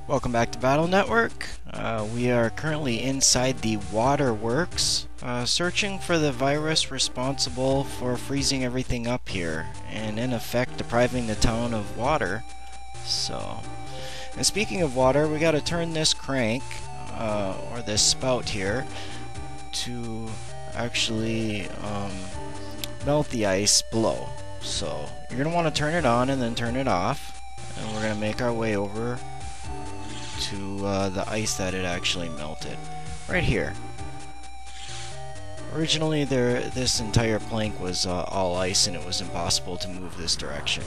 Welcome back to Battle Network. We are currently inside the Waterworks, searching for the virus responsible for freezing everything up here, and in effect depriving the town of water. And speaking of water, we gotta turn this crank, or this spout here, to actually melt the ice below. So you're gonna want to turn it on and then turn it off, and we're gonna make our way over to the ice that it actually melted right here. Originally this entire plank was all ice and it was impossible to move this direction.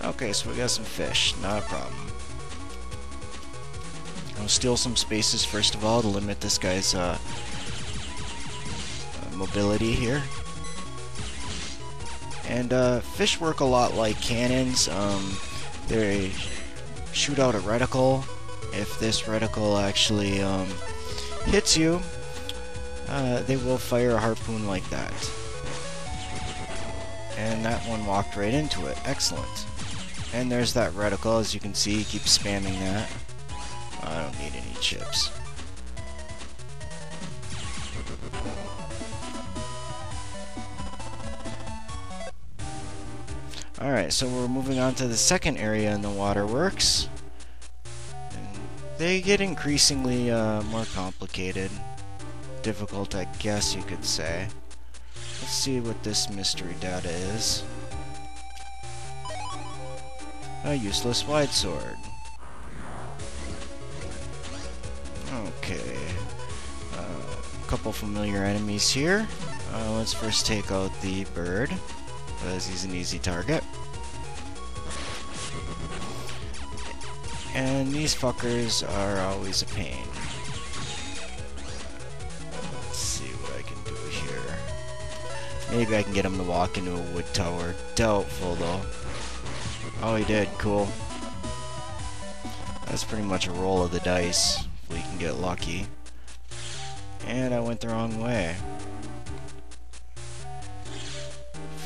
Okay, so we got some fish, not a problem. I'll steal some spaces first of all to limit this guy's mobility here. And fish work a lot like cannons. They shoot out a reticle. If this reticle actually hits you, they will fire a harpoon like that. And that one walked right into it. Excellent. And there's that reticle, as you can see, keep spamming that. I don't need any chips. Alright, so we're moving on to the second area in the waterworks. And they get increasingly more complicated. Difficult, I guess you could say. Let's see what this mystery data is. A useless wide sword. Okay. A couple familiar enemies here. Let's first take out the bird, because he's an easy target. And these fuckers are always a pain. Let's see what I can do here. Maybe I can get him to walk into a wood tower. Doubtful though. Oh, he did. Cool. That's pretty much a roll of the dice. If we can get lucky. And I went the wrong way.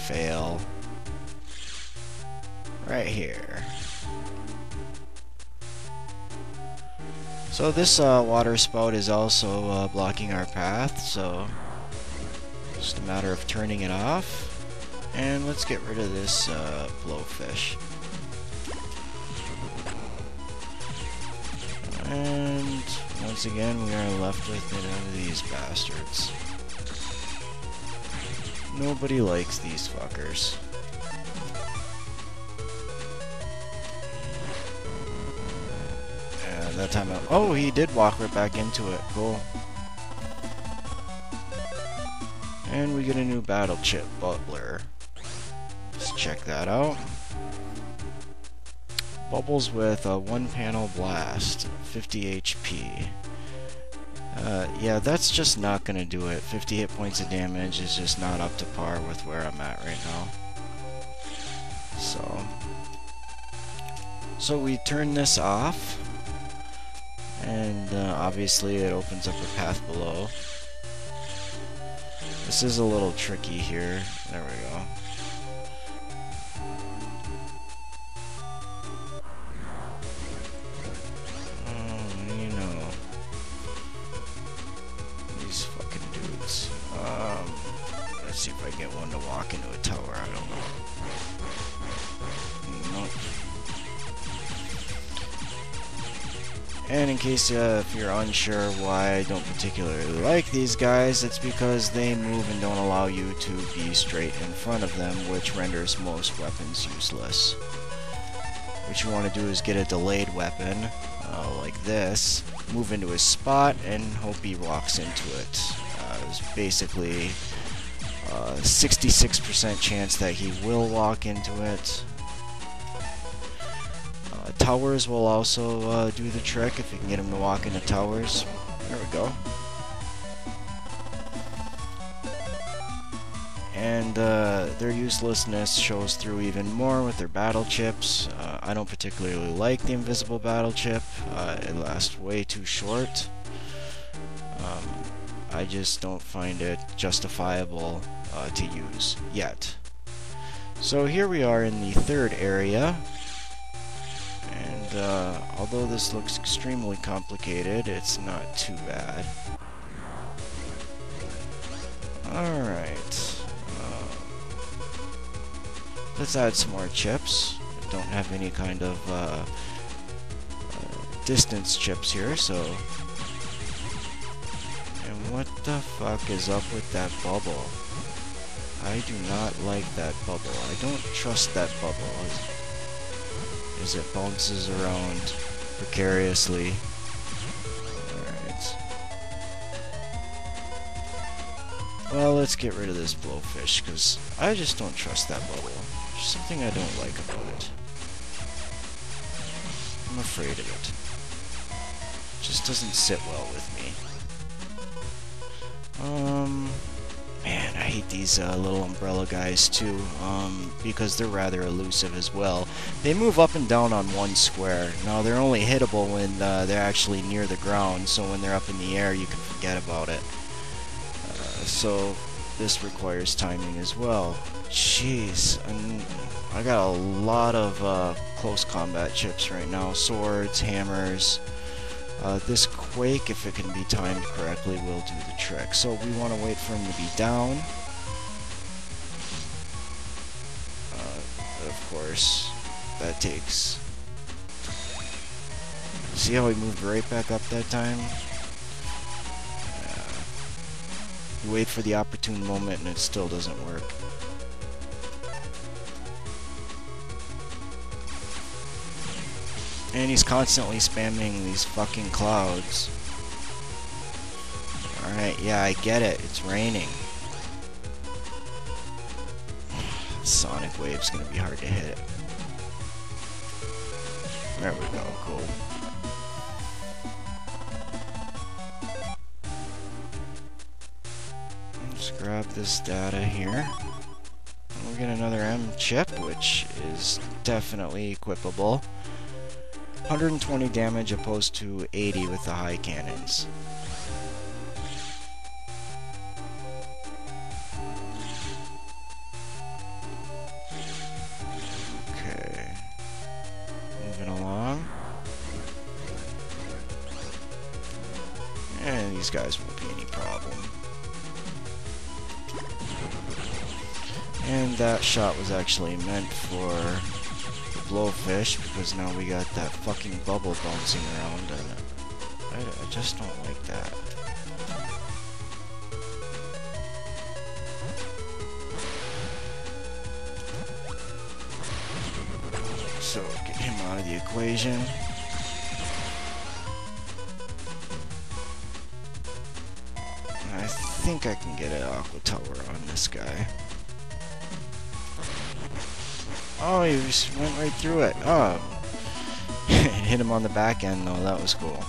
Fail. Right here. So this water spout is also blocking our path, so just a matter of turning it off. And let's get rid of this blowfish. And once again we are left with none of these bastards. Nobody likes these fuckers. And that time oh, he did walk right back into it. Cool. And we get a new battle chip, Butler. Let's check that out. Bubbles with a one panel blast, 50 HP. Yeah, that's just not gonna do it. 58 points of damage is just not up to par with where I'm at right now. So we turn this off, and obviously it opens up a path below. This is a little tricky here. There we go. Let's see if I get one to walk into a tower. I don't know. Nope. And in case if you're unsure why I don't particularly like these guys, it's because they move and don't allow you to be straight in front of them, which renders most weapons useless. What you want to do is get a delayed weapon, like this, move into his spot, and hope he walks into it. It's basically 66% chance that he will walk into it. Towers will also do the trick if you can get him to walk into towers. There we go. And their uselessness shows through even more with their battle chips. I don't particularly like the invisible battle chip. It lasts way too short. I just don't find it justifiable to use yet. So here we are in the third area, and although this looks extremely complicated, it's not too bad. Alright. Let's add some more chips. I don't have any kind of distance chips here, so... And what the fuck is up with that bubble? I do not like that bubble. I don't trust that bubble as it bounces around precariously. Alright. Well, let's get rid of this blowfish, because I just don't trust that bubble. There's something I don't like about it. I'm afraid of it. It just doesn't sit well with me. Man, I hate these little umbrella guys too, because they're rather elusive as well. They move up and down on one square. Now, they're only hittable when they're actually near the ground, so when they're up in the air, you can forget about it. So, this requires timing as well. Jeez, I got a lot of close combat chips right now. Swords, hammers. This Quake, if it can be timed correctly, will do the trick. So we want to wait for him to be down. Of course, that takes... See how he moved right back up that time? You wait for the opportune moment and it still doesn't work. And he's constantly spamming these fucking clouds. Alright, yeah, I get it. It's raining. Sonic Wave's gonna be hard to hit. There we go, cool. Let's grab this data here. And we'll get another M chip, which is definitely equipable. 120 damage opposed to 80 with the high cannons. Okay. Moving along. And these guys won't be any problem. And that shot was actually meant for blowfish, because now we got that fucking bubble bouncing around, and I just don't like that. So, get him out of the equation. I think I can get an Aqua Tower on this guy. Oh, he just went right through it. Oh. Hit him on the back end, though. That was cool.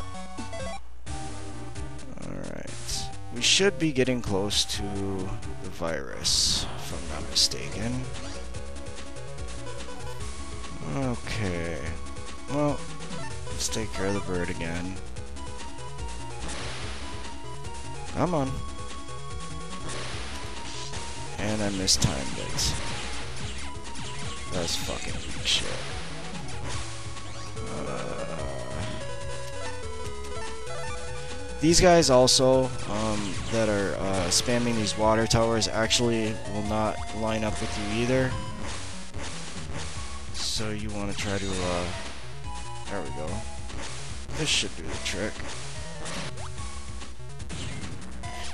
Alright. We should be getting close to the virus, if I'm not mistaken. Okay. Well, let's take care of the bird again. Come on. And I mistimed it. That's fucking weak shit. These guys also, that are spamming these water towers, actually will not line up with you either. So you want to try to, there we go. This should do the trick.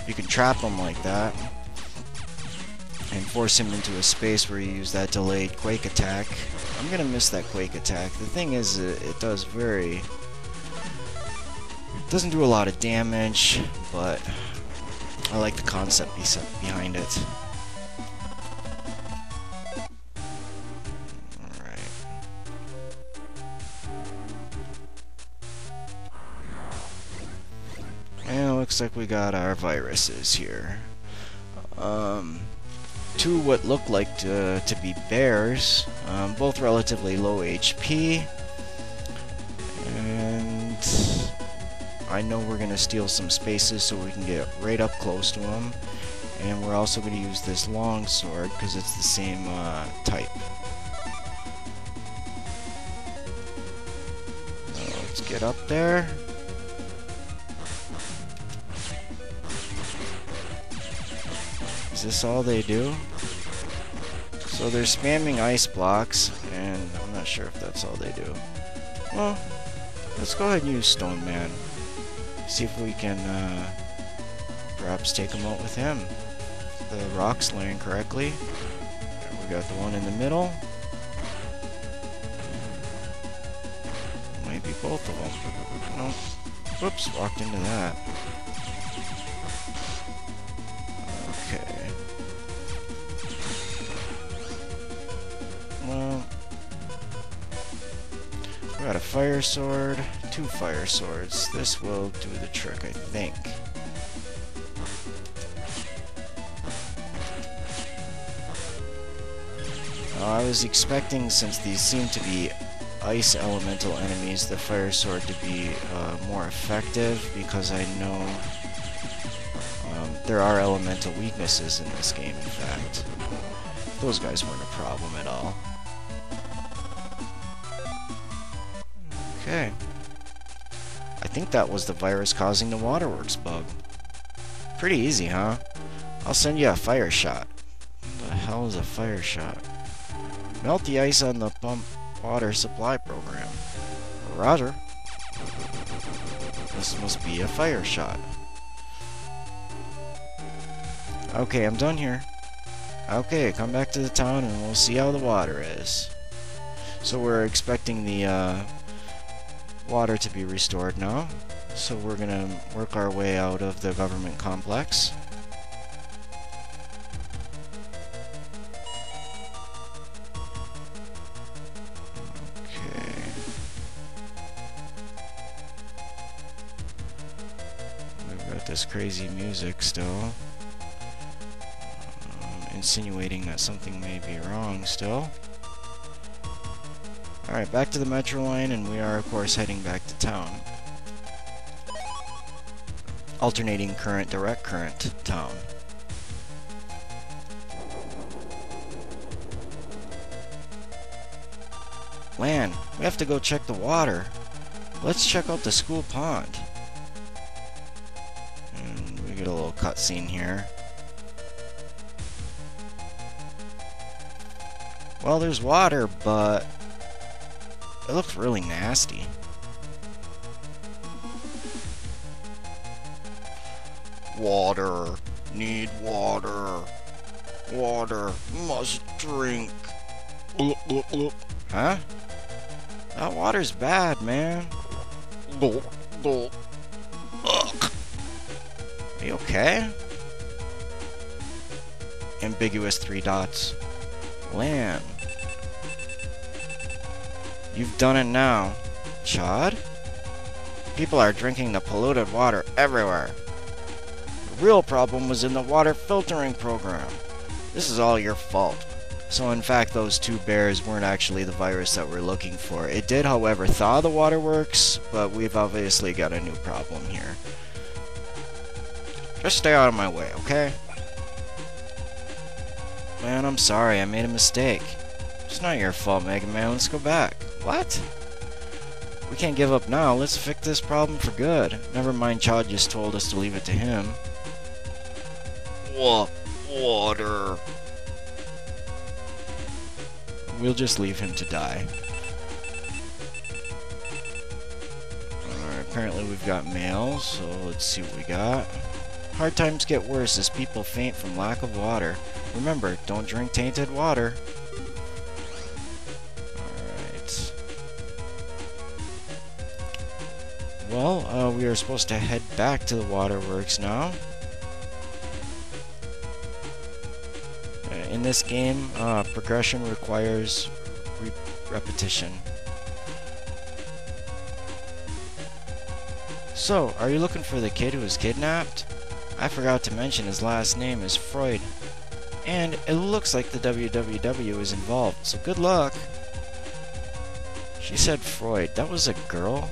You can trap them like that and force him into a space where you use that delayed Quake attack. I'm gonna miss that Quake attack. The thing is, it doesn't do a lot of damage, but I like the concept behind it. Alright. And it looks like we got our viruses here. Two what look like to be bears, both relatively low HP, and I know we're going to steal some spaces so we can get right up close to them, and we're also going to use this long sword because it's the same type. Get up there. Is this all they do? So they're spamming ice blocks, and I'm not sure if that's all they do. Well, let's go ahead and use Stone Man. See if we can perhaps take him out with him. The rock's laying correctly. And we got the one in the middle. Might be both of them. No. Whoops, walked into that. Okay. Well, we got a fire sword, 2 fire swords. This will do the trick, I think. I was expecting, since these seem to be ice elemental enemies, the fire sword to be more effective, because I know there are elemental weaknesses in this game, in fact. Those guys weren't a problem at all. Okay. I think that was the virus causing the Waterworks bug. Pretty easy, huh? I'll send you a fire shot. What the hell is a fire shot? Melt the ice on the pump water supply program. Roger. This must be a fire shot. Okay, I'm done here. Okay, come back to the town and we'll see how the water is. So we're expecting the water to be restored now. So we're gonna work our way out of the government complex. Okay. We've got this crazy music still. Insinuating that something may be wrong still. Alright, back to the metro line, and we are of course heading back to town. Alternating current, direct current, town. Lan, we have to go check the water. Let's check out the school pond. And we get a little cutscene here. Well, there's water, but it looks really nasty. Water. Need water. Water. Must drink. Huh? That water's bad, man. Ugh. Are you okay? Ambiguous 3 dots. Lan. You've done it now. Chad? People are drinking the polluted water everywhere. The real problem was in the water filtering program. This is all your fault. So in fact, those 2 bears weren't actually the virus that we're looking for. It did, however, thaw the waterworks, but we've obviously got a new problem here. Just stay out of my way, okay? Man, I'm sorry, I made a mistake. It's not your fault, Mega Man. Let's go back. What? We can't give up now. Let's fix this problem for good. Never mind, Chad just told us to leave it to him. What? Water. We'll just leave him to die. Alright, apparently we've got mail, so let's see what we got. Hard times get worse as people faint from lack of water. Remember, don't drink tainted water. Alright. Well, we are supposed to head back to the waterworks now. In this game, progression requires repetition. So, are you looking for the kid who was kidnapped? I forgot to mention his last name is Freud. And it looks like the WWW is involved, so good luck. She said Freud. That was a girl?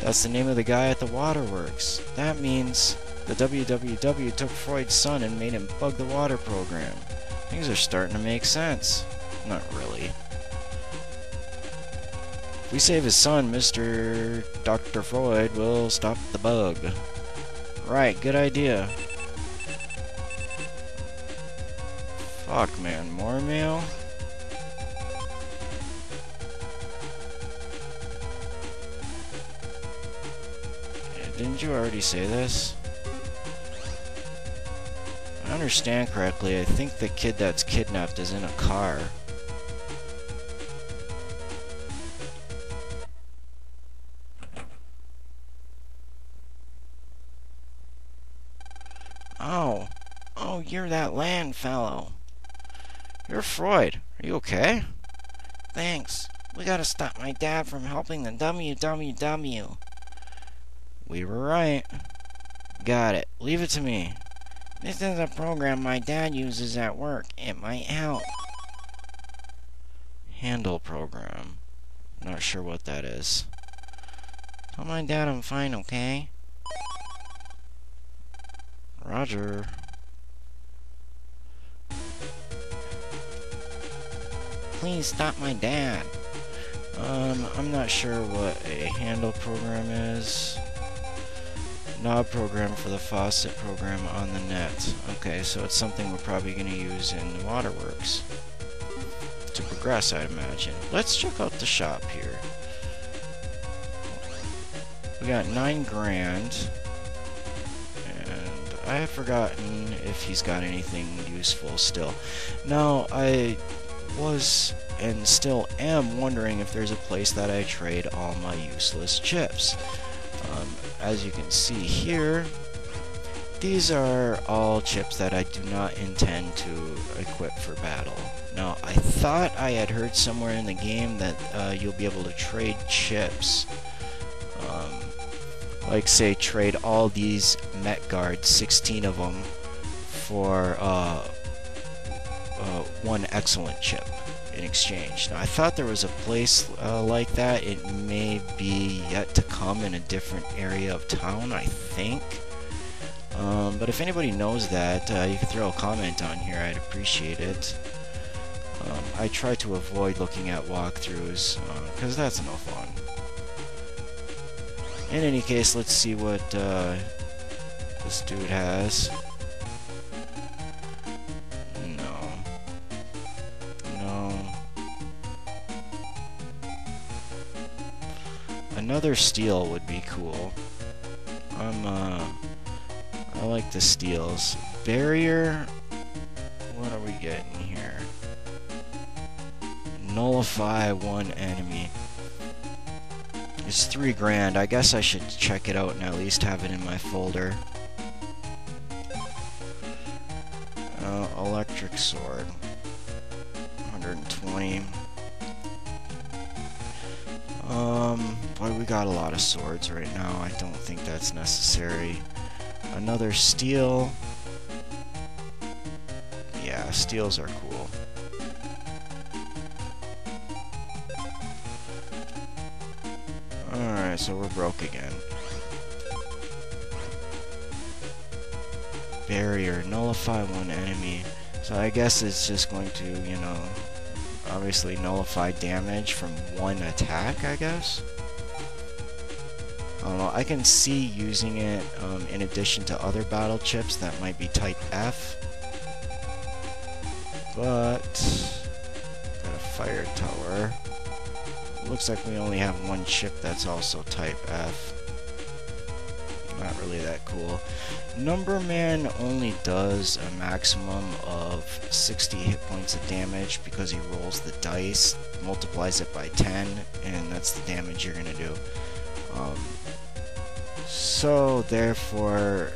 That's the name of the guy at the waterworks. That means the WWW took Freud's son and made him bug the water program. Things are starting to make sense. Not really. If we save his son, Mr. Dr. Freud will stop the bug. Right, good idea. Fuck, man, more mail? Yeah, didn't you already say this? If I understand correctly, I think the kid that's kidnapped is in a car. Oh. Oh, you're that Lan fellow. You're Freud. Are you okay? Thanks. We gotta stop my dad from helping the WWW. We were right. Got it. Leave it to me. This is a program my dad uses at work. It might help. Handle program. Not sure what that is. Tell my dad I'm fine, okay? Roger. Please stop my dad. I'm not sure what a handle program is. Knob program for the faucet program on the net. Okay, so it's something we're probably going to use in Waterworks to progress, I'd imagine. Let's check out the shop here. We got 9 grand. And I have forgotten if he's got anything useful still. Now, I was and still am wondering if there's a place that I trade all my useless chips. As you can see here, these are all chips that I do not intend to equip for battle. Now, I thought I had heard somewhere in the game that you'll be able to trade chips. Like, say, trade all these Met Guards, 16 of them, for one excellent chip in exchange. Now, I thought there was a place like that. It may be yet to come in a different area of town, I think. But if anybody knows that, you can throw a comment on here. I'd appreciate it. I try to avoid looking at walkthroughs, because that's no fun. In any case, let's see what this dude has. Another steel would be cool. I like the steels. Barrier, what are we getting here? Nullify one enemy. It's 3 grand. I guess I should check it out and at least have it in my folder. Electric sword. 120. Boy, we got a lot of swords right now. I don't think that's necessary. Another steel. Yeah, steels are cool. Alright, so we're broke again. Barrier, nullify one enemy. So I guess it's just going to, you know, obviously nullify damage from one attack, I guess. I don't know, I can see using it in addition to other battle chips that might be type F. But, got a fire tower. Looks like we only have one chip that's also type F. Not really that cool. Numberman only does a maximum of 60 hit points of damage because he rolls the dice, multiplies it by 10, and that's the damage you're gonna do. So therefore,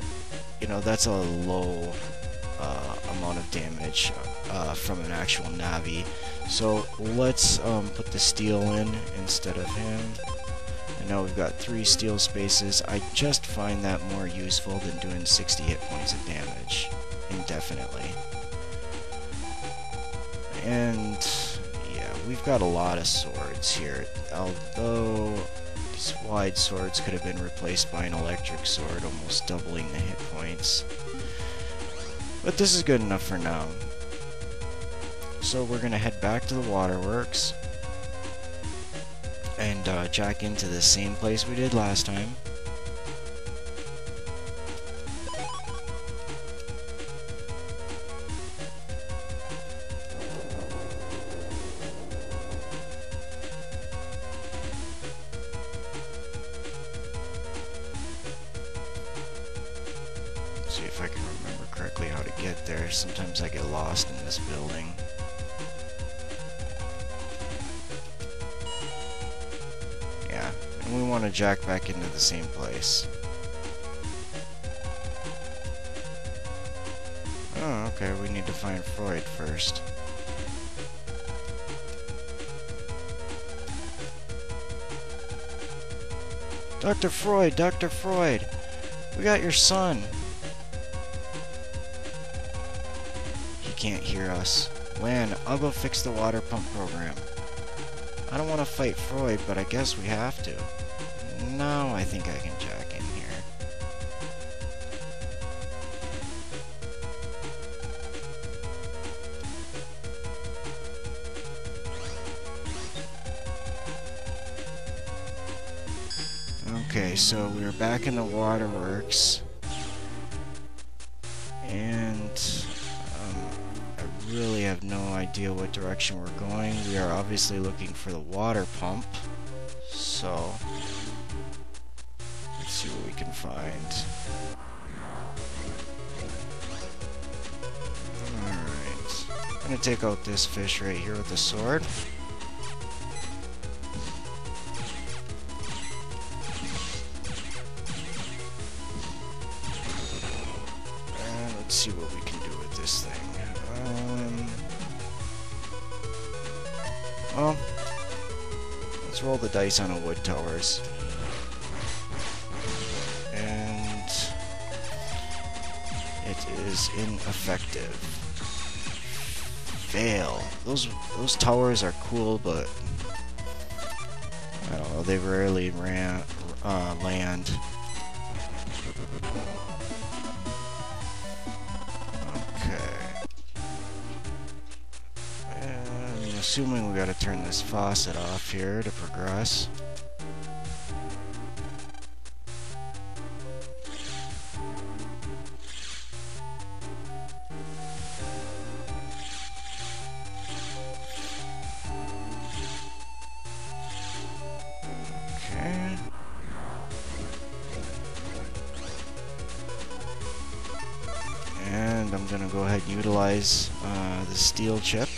you know, that's a low amount of damage from an actual Navi. So let's put the steel in instead of him. And now we've got 3 steel spaces. I just find that more useful than doing 60 hit points of damage indefinitely. And yeah, we've got a lot of swords here. Although these wide swords could have been replaced by an electric sword, almost doubling the hit points. But this is good enough for now. So we're gonna head back to the waterworks. and jack into the same place we did last time. See if I can remember correctly how to get there. Sometimes I get lost in this building. Yeah, and we want to jack back into the same place. Oh, okay, we need to find Freud first. Dr. Freud, Dr. Freud, we got your son. He can't hear us. Lan, I'll go fix the water pump program. I don't want to fight Freud, but I guess we have to. Now I think I can jack in here. Okay, so we're back in the Waterworks. And I really have no idea what direction we're going. We are obviously looking for the water pump. So let's see what we can find. Alright. I'm gonna take out this fish right here with the sword. And let's see what we can do with this thing. Well, let's roll the dice on a wood towers. And it is ineffective. Fail. Those towers are cool, but I don't know, they rarely land. Assuming we gotta turn this faucet off here to progress. Okay. And I'm gonna go ahead and utilize the steel chip.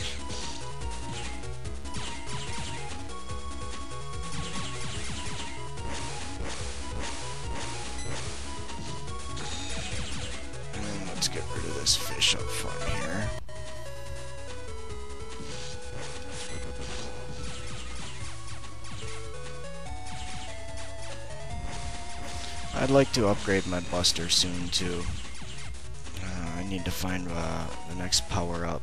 Get rid of this fish up front here. I'd like to upgrade my buster soon too. I need to find the next power up.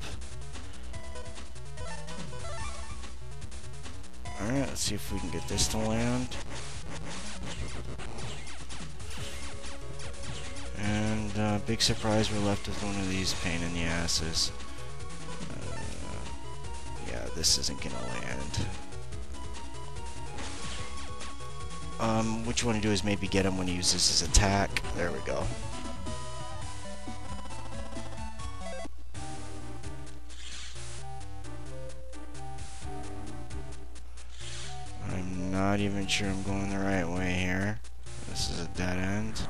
Alright, let's see if we can get this to land. And big surprise, we're left with one of these pain in the asses. Yeah, this isn't gonna land. What you want to do is maybe get him when he uses his attack. There we go. I'm not even sure I'm going the right way here. This is a dead end.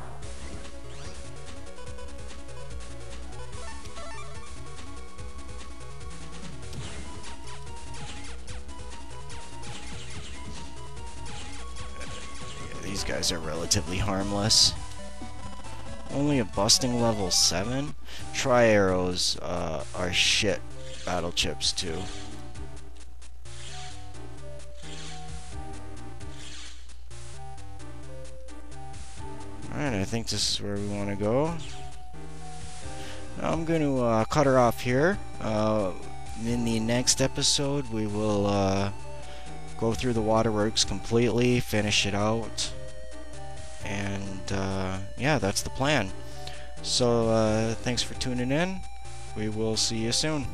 These guys are relatively harmless. Only a busting level 7? Tri-arrows are shit battle chips too. Alright, I think this is where we want to go. Now I'm going to cut her off here. In the next episode we will go through the Waterworks completely, finish it out. And yeah, that's the plan. So thanks for tuning in. We will see you soon.